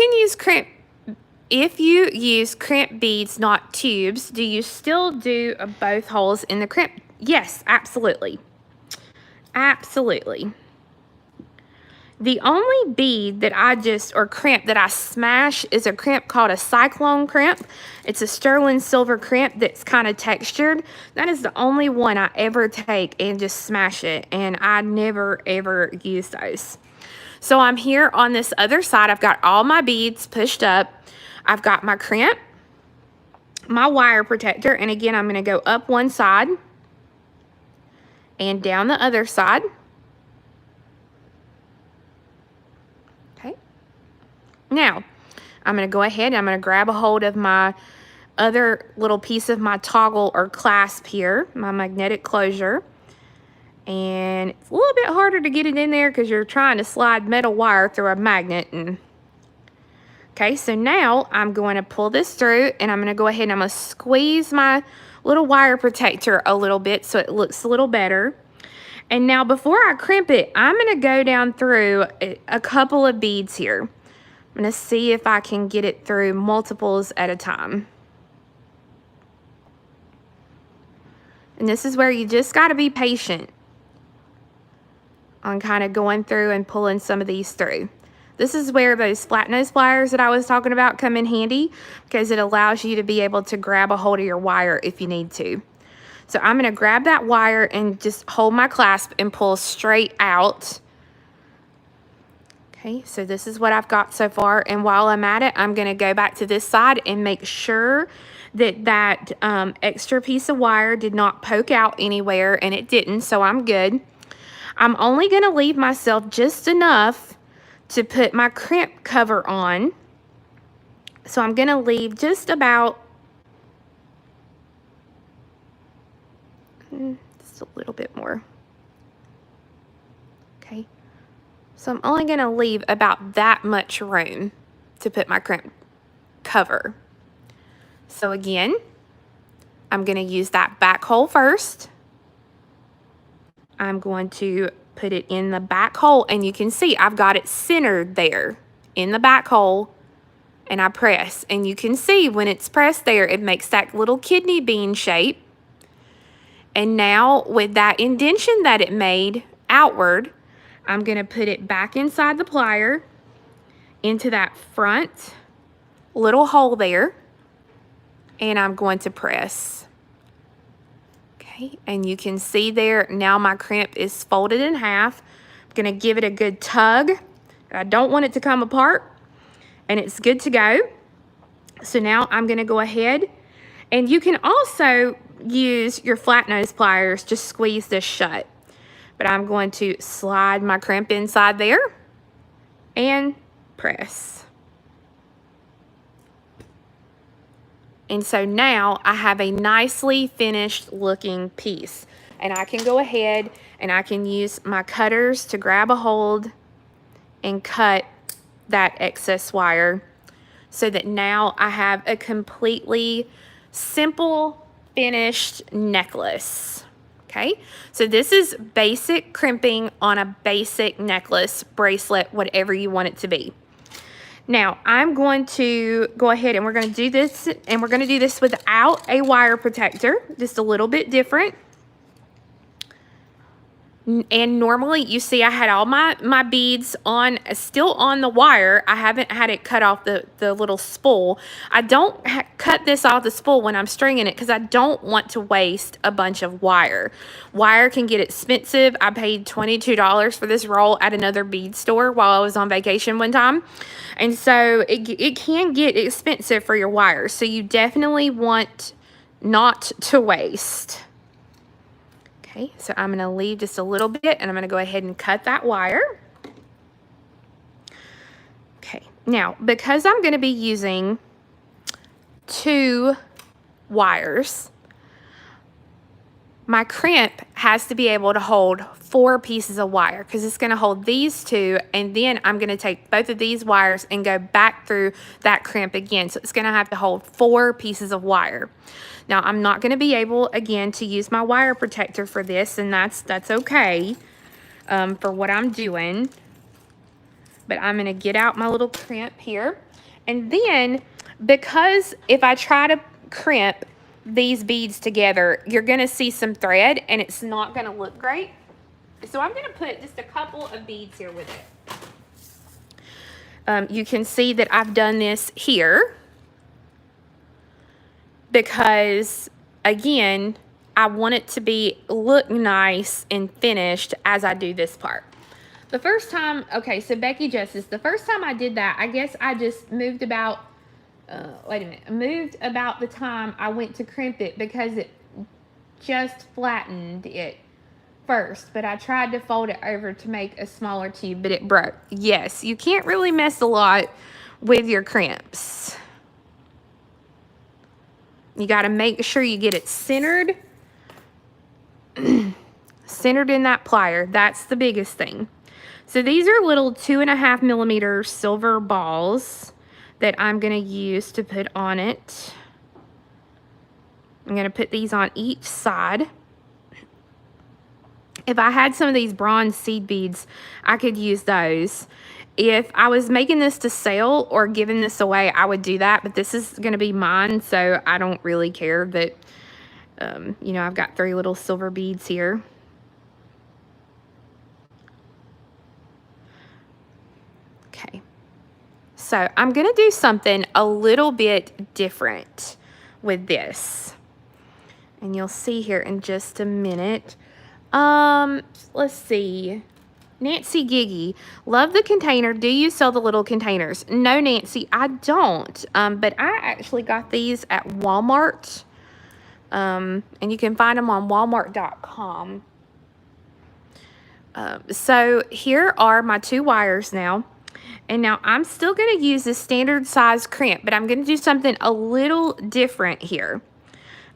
Speaker 1: use crimp beads, not tubes, do you still do both holes in the crimp? Yes, absolutely. Absolutely. The only bead that or crimp that I smash is a crimp called a cyclone crimp. It's a sterling silver crimp that's kind of textured. That is the only one I ever take and just smash it, and I never ever use those. So I'm here on this other side. I've got all my beads pushed up. I've got my crimp, my wire protector, and again, I'm gonna go up one side and down the other side. Okay. Now, I'm gonna go ahead and I'm gonna grab a hold of my other little piece of my toggle or clasp here, my magnetic closure. And it's a little bit harder to get it in there because you're trying to slide metal wire through a magnet. Okay, so now I'm going to pull this through, and I'm going to go ahead and I'm going to squeeze my little wire protector a little bit so it looks a little better. And now before I crimp it, I'm going to go down through a couple of beads here. I'm going to see if I can get it through multiples at a time. And this is where you just got to be patient on kind of going through and pulling some of these through. This is where those flat nose pliers that I was talking about come in handy, because it allows you to be able to grab a hold of your wire if you need to. So I'm going to grab that wire and just hold my clasp and pull straight out. Okay, so this is what I've got so far, and while I'm at it, I'm going to go back to this side and make sure that that extra piece of wire did not poke out anywhere, and it didn't, so I'm good. I'm only going to leave myself just enough to put my crimp cover on. So I'm going to leave just about, just a little bit more. Okay. So I'm only going to leave about that much room to put my crimp cover. So again, I'm going to use that back hole first. I'm going to put it in the back hole, and you can see I've got it centered there in the back hole, and I press, and you can see when it's pressed there, it makes that little kidney bean shape. And now with that indentation that it made outward, I'm going to put it back inside the plier into that front little hole there, and I'm going to press. Okay, and you can see there now my crimp is folded in half. I'm going to give it a good tug. I don't want it to come apart, and it's good to go. So now I'm going to go ahead, and you can also use your flat nose pliers to squeeze this shut. But I'm going to slide my crimp inside there and press. And so now I have a nicely finished looking piece, and I can go ahead and I can use my cutters to grab a hold and cut that excess wire so that now I have a completely simple finished necklace. Okay, so this is basic crimping on a basic necklace, bracelet, whatever you want it to be. Now, I'm going to go ahead and we're going to do this, and we're going to do this without a wire protector, just a little bit different. And normally, you see I had all my beads on, still on the wire. I haven't had it cut off the little spool. I don't cut this off the spool when I'm stringing it because I don't want to waste a bunch of wire. Wire can get expensive. I paid $22 for this roll at another bead store while I was on vacation one time. And so it can get expensive for your wires. So you definitely want not to waste. Okay, so I'm going to leave just a little bit, and I'm going to go ahead and cut that wire. Okay, now because I'm going to be using 2 wires, my crimp has to be able to hold 4 pieces of wire because it's going to hold these 2, and then I'm going to take both of these wires and go back through that crimp again. So it's going to have to hold 4 pieces of wire. Now, I'm not going to be able, again, to use my wire protector for this, and that's okay for what I'm doing. But I'm going to get out my little crimp here. And then, because if I try to crimp these beads together, you're going to see some thread, and it's not going to look great. So I'm going to put just a couple of beads here with it. You can see that I've done this here because, again, I want it to look nice and finished as I do this part. The first time, okay, so Becky Justice, the first time I did that, I guess I just moved about, moved about the time I went to crimp it because it just flattened it first, but I tried to fold it over to make a smaller tube, but it broke. Yes, you can't really mess a lot with your crimps. You got to make sure you get it centered, centered in that plier. That's the biggest thing. So these are little 2.5 millimeter silver balls that I'm going to use to put on it. I'm going to put these on each side. If I had some of these bronze seed beads, I could use those. If I was making this to sell or giving this away, I would do that, but this is going to be mine, so I don't really care that, you know, I've got 3 little silver beads here. Okay, so I'm going to do something a little bit different with this, and you'll see here in just a minute. Let's see. Nancy Giggy, love the container. Do you sell the little containers? No, Nancy, I don't. But I actually got these at Walmart. And you can find them on walmart.com. So here are my 2 wires now. And now I'm still going to use the standard size crimp, but I'm going to do something a little different here.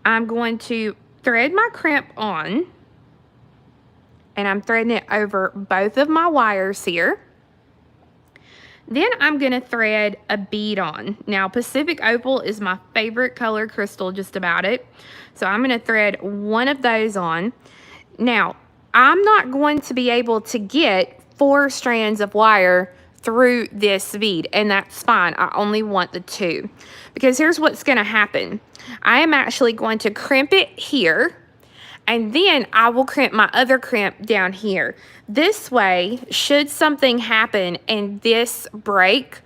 Speaker 1: I'm going to thread my crimp on, and I'm threading it over both of my wires here. Then I'm going to thread a bead on. Now, Pacific Opal is my favorite color crystal, just about it. So I'm going to thread one of those on. Now, I'm not going to be able to get 4 strands of wire through this bead, and that's fine. I only want the 2, because here's what's going to happen. I am actually going to crimp it here, and then I will crimp my other crimp down here. This way, should something happen and this break,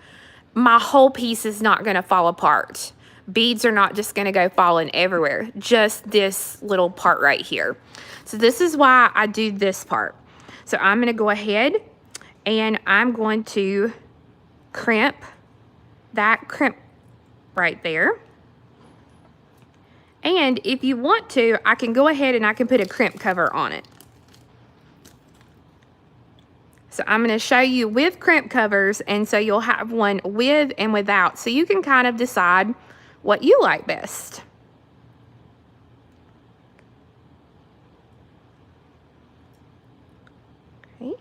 Speaker 1: my whole piece is not going to fall apart. Beads are not just going to go falling everywhere, just this little part right here. So this is why I do this part. So I'm going to go ahead and I'm going to crimp that crimp right there. And if you want to, I can go ahead and I can put a crimp cover on it. So I'm going to show you with crimp covers, and so you'll have one with and without, so you can kind of decide what you like best. Okay.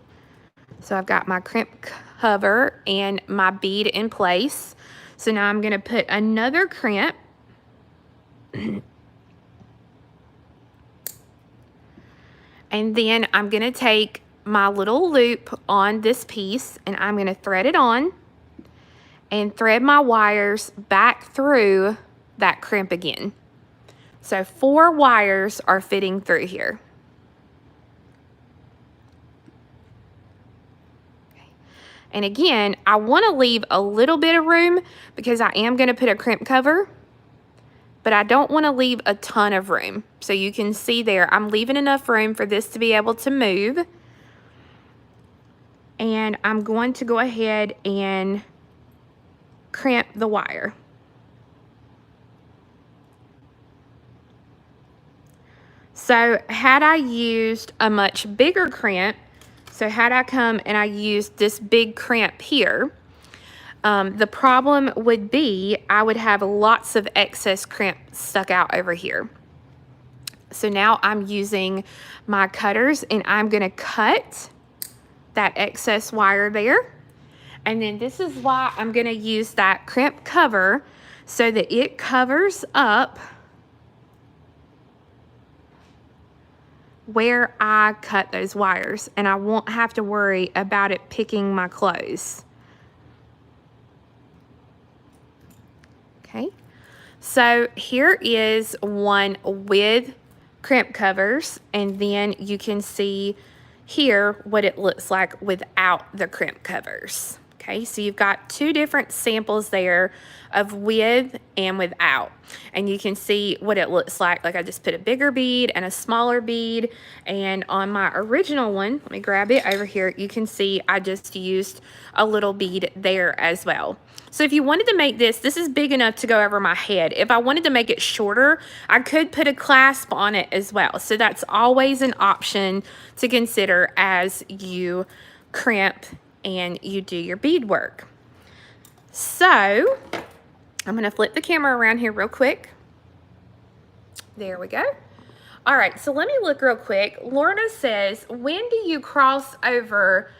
Speaker 1: So I've got my crimp cover and my bead in place. So now I'm going to put another crimp. And then I'm going to take my little loop on this piece and I'm going to thread it on and thread my wires back through that crimp again. So 4 wires are fitting through here. Okay. And again, I want to leave a little bit of room because I am going to put a crimp cover, but I don't want to leave a ton of room. So you can see there, I'm leaving enough room for this to be able to move. And I'm going to go ahead and crimp the wire. So had I used a much bigger crimp, so had I come and I used this big crimp here, the problem would be I would have lots of excess crimp stuck out over here. So now I'm using my cutters and I'm going to cut that excess wire there. And then this is why I'm going to use that crimp cover so that it covers up where I cut those wires, and I won't have to worry about it picking my clothes. Okay, so here is one with crimp covers, and then you can see here what it looks like without the crimp covers. Okay, so you've got two different samples there of with and without. And you can see what it looks like. Like I just put a bigger bead and a smaller bead. And on my original one, let me grab it over here, you can see I just used a little bead there as well. So if you wanted to make this, this is big enough to go over my head. If I wanted to make it shorter, I could put a clasp on it as well. So that's always an option to consider as you crimp and you do your bead work. So I'm gonna flip the camera around here real quick. There we go. All right, so let me look real quick. Lorna says, when do you cross over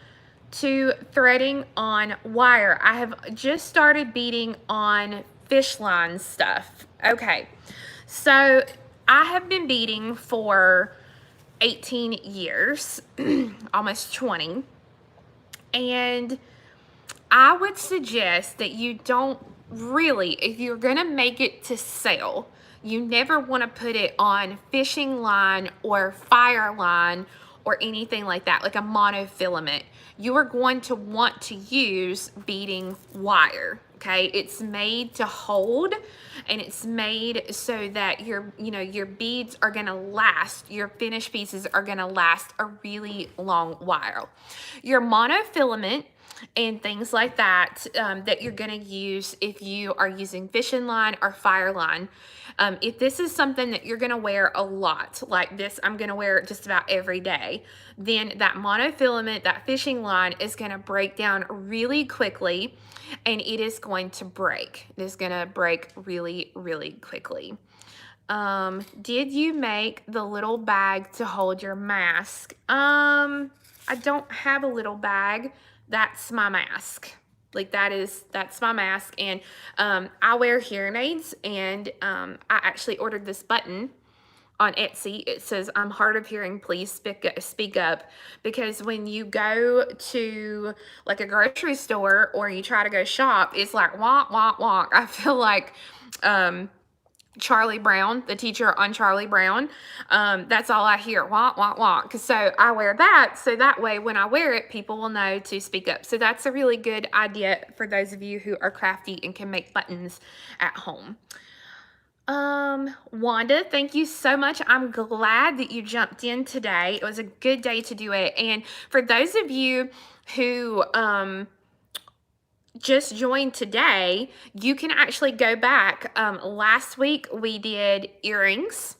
Speaker 1: to threading on wire? I have just started beading on fish line stuff. Okay, so I have been beading for 18 years, almost 20. And I would suggest that you don't really, if you're gonna make it to sale, you never wanna put it on fishing line or fire line or anything like that, like a monofilament. You are going to want to use beading wire, okay? It's made to hold, and it's made so that your beads are gonna last, your finished pieces are gonna last a really long while. Your monofilament and things like that that you're gonna use if you are using fishing line or fire line. If this is something that you're gonna wear a lot, like this, I'm gonna wear it just about every day, then that monofilament, that fishing line is gonna break down really quickly, and it is going to break. It is gonna break really, really quickly. Did you make the little bag to hold your mask? I don't have a little bag. That's my mask. Like that's my mask. And I wear hearing aids, and I actually ordered this button on Etsy. It says, I'm hard of hearing, please speak up. Because when you go to like a grocery store or you try to go shop, it's like wonk, wonk, wonk. I feel like Charlie Brown, the teacher on Charlie Brown, that's all I hear, wonk, wonk, wonk. So I wear that, so that way when I wear it, people will know to speak up. So that's a really good idea for those of you who are crafty and can make buttons at home. Wanda, thank you so much. I'm glad that you jumped in today. It was a good day to do it. And for those of you who, just joined today, you can actually go back. Last week we did earrings,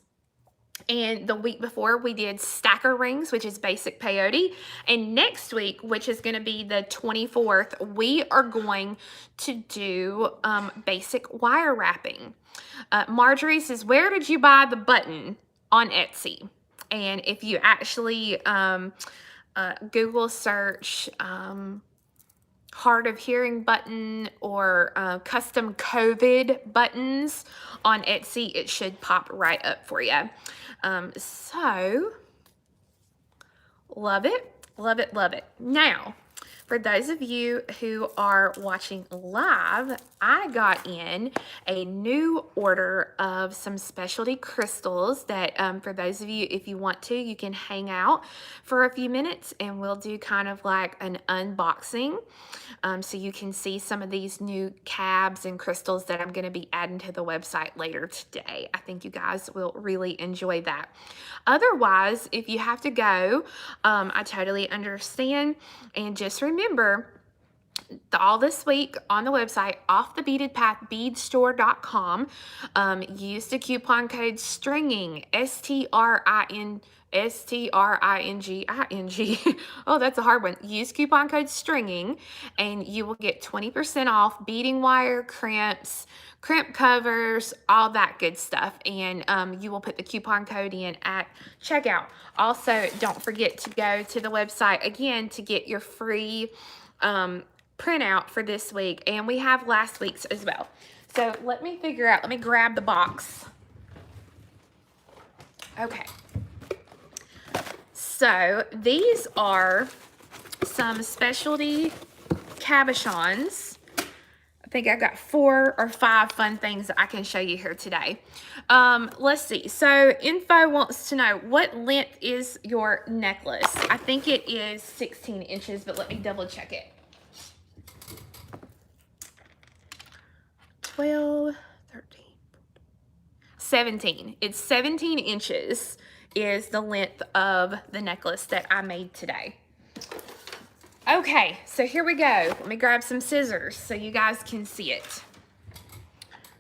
Speaker 1: and the week before we did stacker rings, which is basic peyote. And next week, which is going to be the 24th, we are going to do basic wire wrapping. Marjorie says, where did you buy the button? On Etsy. And if you actually Google search hard of hearing button or custom COVID buttons on Etsy, it should pop right up for you. So love it, love it, love it. Now, for those of you who are watching live, I got in a new order of some specialty crystals that for those of you, if you want to, you can hang out for a few minutes and we'll do kind of like an unboxing. So you can see some of these new cabs and crystals that I'm going to be adding to the website later today. I think you guys will really enjoy that. Otherwise, if you have to go, I totally understand. And just remember, all this week on the website, Off the Beaded Path, beadstore.com, use the coupon code STRINGING, S-T-R-I-N-G-I-N-G. Oh, that's a hard one. Use coupon code STRINGING, and you will get 20% off beading wire, crimps, crimp covers, all that good stuff. And you will put the coupon code in at checkout. Also, don't forget to go to the website again to get your free printout for this week, and we have last week's as well. So let me grab the box. Okay, so these are some specialty cabochons. I think I've got 4 or 5 fun things that I can show you here today. Let's see. So Info wants to know, what length is your necklace? I think it is 16 inches, but let me double check it. 12, 13, 17. It's 17 inches is the length of the necklace that I made today. Okay, so here we go. Let me grab some scissors so you guys can see it.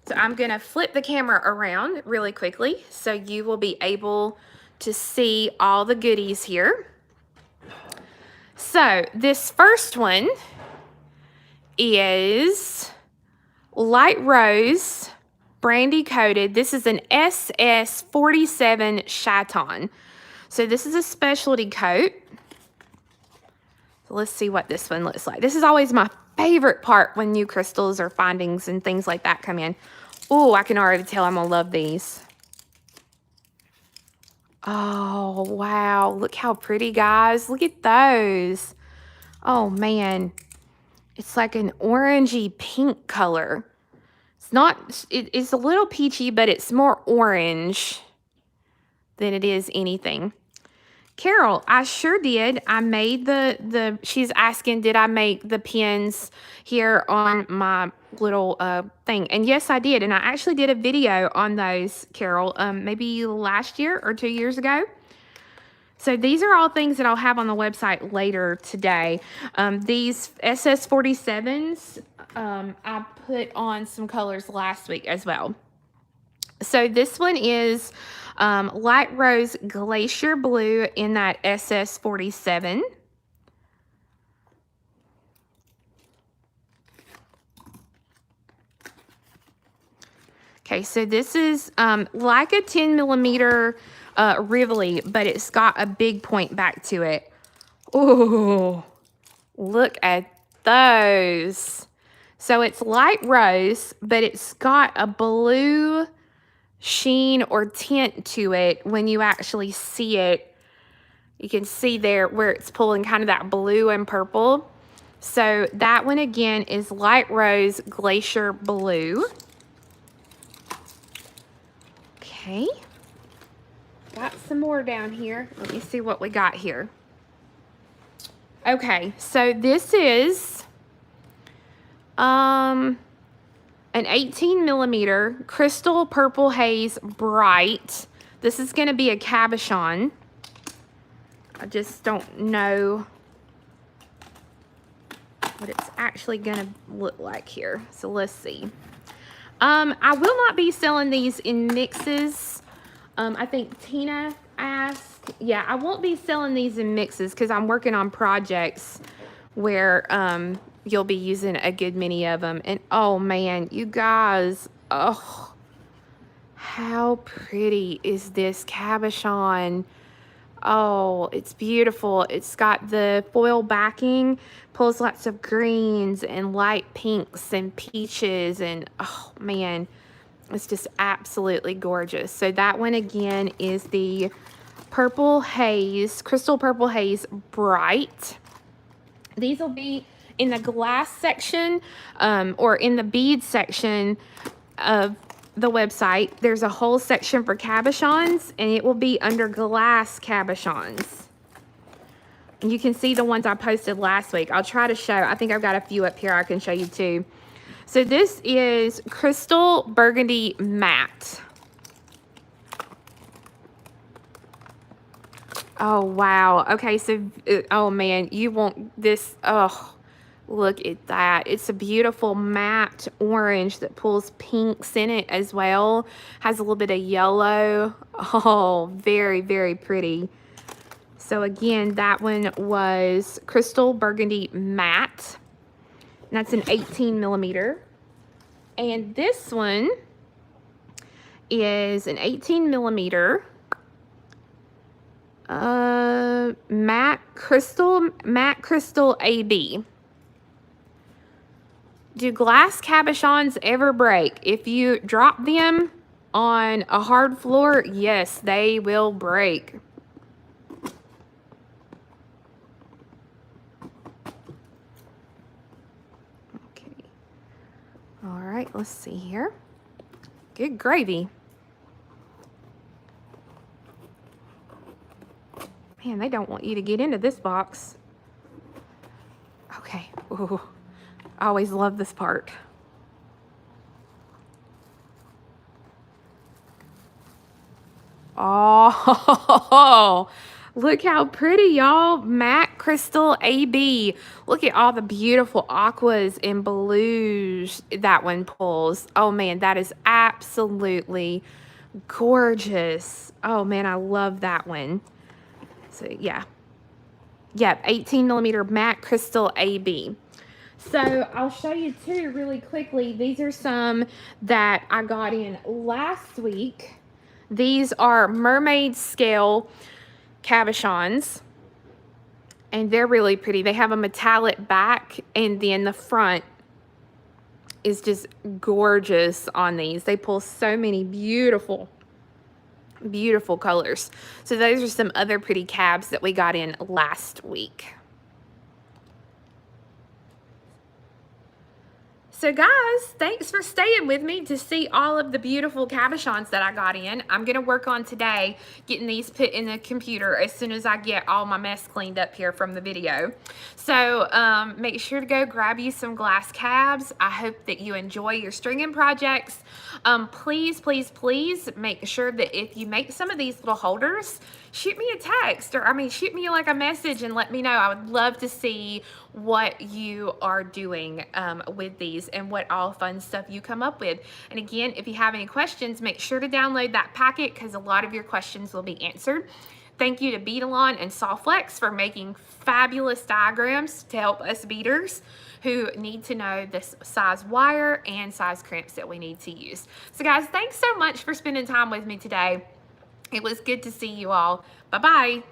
Speaker 1: So I'm gonna flip the camera around really quickly so you will be able to see all the goodies here. So this first one is light rose, brandy coated. This is an SS47 Chaton. So this is a specialty coat. So let's see what this one looks like. This is always my favorite part when new crystals or findings and things like that come in. Oh, I can already tell I'm gonna love these. Oh, wow. Look how pretty, guys. Look at those. Oh, man. It's like an orangey pink color. It's not, it's a little peachy, but it's more orange than it is anything. Carol, I sure did. I made she's asking, did I make the pins here on my little thing? And yes, I did. And I actually did a video on those, Carol, maybe last year or 2 years ago. So these are all things that I'll have on the website later today. These SS47s, I put on some colors last week as well. So this one is light rose glacier blue in that SS47. Okay, so this is like a 10 millimeter Rivoli, but it's got a big point back to it. Oh, look at those. So it's light rose, but it's got a blue sheen or tint to it when you actually see it. You can see there where it's pulling kind of that blue and purple. So that one again is light rose glacier blue. Okay. Got some more down here. Let me see what we got here. Okay, so this is an 18 millimeter crystal purple haze bright. This is going to be a cabochon. I just don't know what it's actually going to look like here. So let's see. I will not be selling these in mixes. I think Tina asked. Yeah, I won't be selling these in mixes because I'm working on projects where you'll be using a good many of them. And oh man, you guys, oh, how pretty is this cabochon? Oh, it's beautiful. It's got the foil backing, pulls lots of greens and light pinks and peaches, and oh man, it's just absolutely gorgeous. So that one again is the purple haze, crystal purple haze bright. These will be in the glass section or in the bead section of the website. There's a whole section for cabochons, and it will be under glass cabochons. And you can see the ones I posted last week. I'll try to show. I think I've got a few up here I can show you too. So this is crystal burgundy matte. Oh wow. Okay, so oh man, you want this. Oh, look at that. It's a beautiful matte orange that pulls pinks in it as well. Has a little bit of yellow. Oh, very, very pretty. So again, that one was crystal burgundy matte. And that's an 18 millimeter. And this one is an 18 millimeter matte crystal AB. Do glass cabochons ever break? If you drop them on a hard floor, yes, they will break. Okay. All right, let's see here. Good gravy. Man, they don't want you to get into this box. Okay. Ooh. I always love this part. Oh, look how pretty, y'all. Matte Crystal AB. Look at all the beautiful aquas and blues that one pulls. Oh, man, that is absolutely gorgeous. Oh, man, I love that one. So, yeah. Yep, 18 millimeter matte crystal AB. So I'll show you too really quickly. These are some that I got in last week. These are mermaid scale cabochons, and they're really pretty. They have a metallic back, and then the front is just gorgeous on these. They pull so many beautiful colors. So those are some other pretty cabs that we got in last week. So guys, thanks for staying with me to see all of the beautiful cabochons that I got in. I'm going to work on today getting these put in the computer as soon as I get all my mess cleaned up here from the video. So make sure to go grab you some glass cabs. I hope that you enjoy your stringing projects. Please, please, please make sure that if you make some of these little holders, shoot me a text, or shoot me like a message and let me know. I would love to see what you are doing with these and what all fun stuff you come up with. And again, if you have any questions, make sure to download that packet because a lot of your questions will be answered. Thank you to Beadalon and Sawflex for making fabulous diagrams to help us beaders who need to know the size wire and size crimps that we need to use. So guys, thanks so much for spending time with me today. It was good to see you all. Bye-bye.